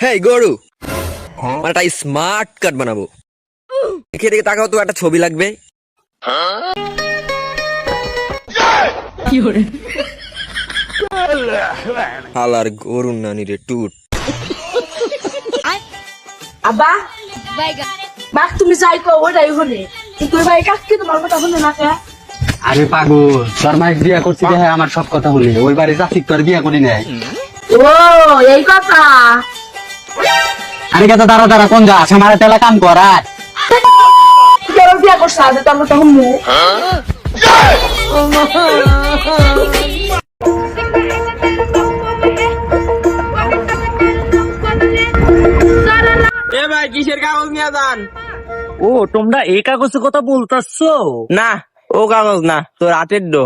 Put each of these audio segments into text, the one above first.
হেই গরু, একটা smart card বানাবো। দেখে দেখে তাকাও তো, একটা ছবি লাগবে। হালার গরু নানি রে টুট। আব্বা বাক তুমি যাই কো ওটাই হলে তুই ভাই কাকে তোমার কথা শুনে না কে? আরে পাগল, তোর মাইক বিয়া করছি দেখে আমার সব কথা বলি। ওই বাড়ি যাচ্ছি, তোর বিয়া করি নাই। ও এই কথা। আরে কথা দাঁড়া দাঁড়া, কোন যাস? আমার তেলা কাম করার কেন বিয়া করছ আজ তোর কথা শুনবো? এ ভাই কিসের কাগজ নিয়ে যান? ও তোমরা এই কাগজের কথা বলতেছো? না ও কাগজ না, তোর হাতের ডো।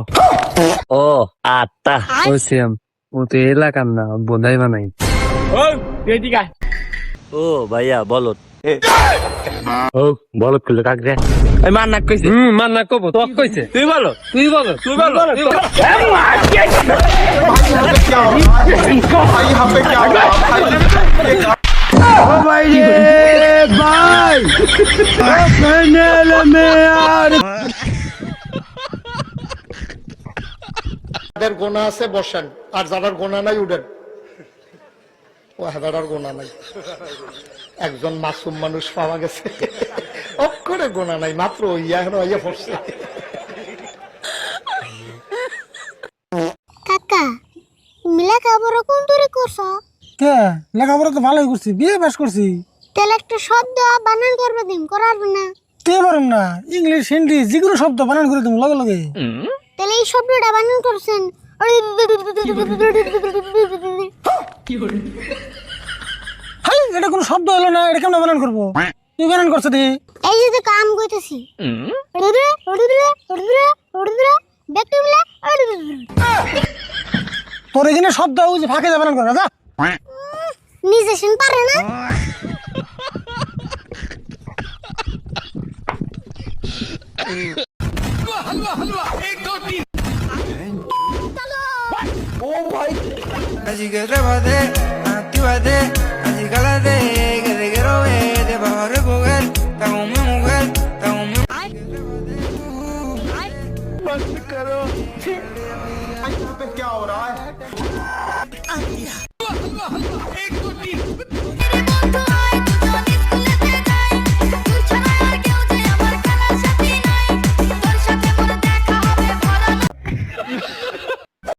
ও আত্মা ওসিয়াম, ও তো এলাকার না, বোধাই বানাই। ও ভাইয়া বলো। ও বলো খুলে কাকরে। ওই মার নাক কইছে। মান না কব তো কইছে। তুই বলো। তুই বলো তুই বলো। যাদের গোনা আছে বসেন, আর যাদের গোনা নাই উঠেন। ও হেদার গোনা নাই, একজন মাসুম মানুষ পাওয়া গেছে, অক্ষরে গোনা নাই, মাত্র ইয়া পড়ছে। কাকা তুমি লেখাপড়া কোন দূরে করছো? কে লেখাপড়া তো ভালোই করছি, বিয়ে পাস করছি। তাহলে একটা শব্দ বানান করবে দিন করার না? কে পারুম না, ইংলিশ হিন্দি যে কোনো শব্দ বানান করে তুমি লগে লগে। তাহলে এই শব্দটা বানান করছেন। হাই, এটা কোনো শব্দ হলো না, এটা কেমন বানান করবো? তুই বানান করছো দি। এই যে কাম কইতেছি তোর এখানে শব্দ ওই যে ফাঁকে যা বানান করবে যা। নিজে শুন পারে না। Así que trépate, actívate, así cálate, que te quiero ver, te vas a recoger, está con mi mujer, está con mi क्या हो रहा है?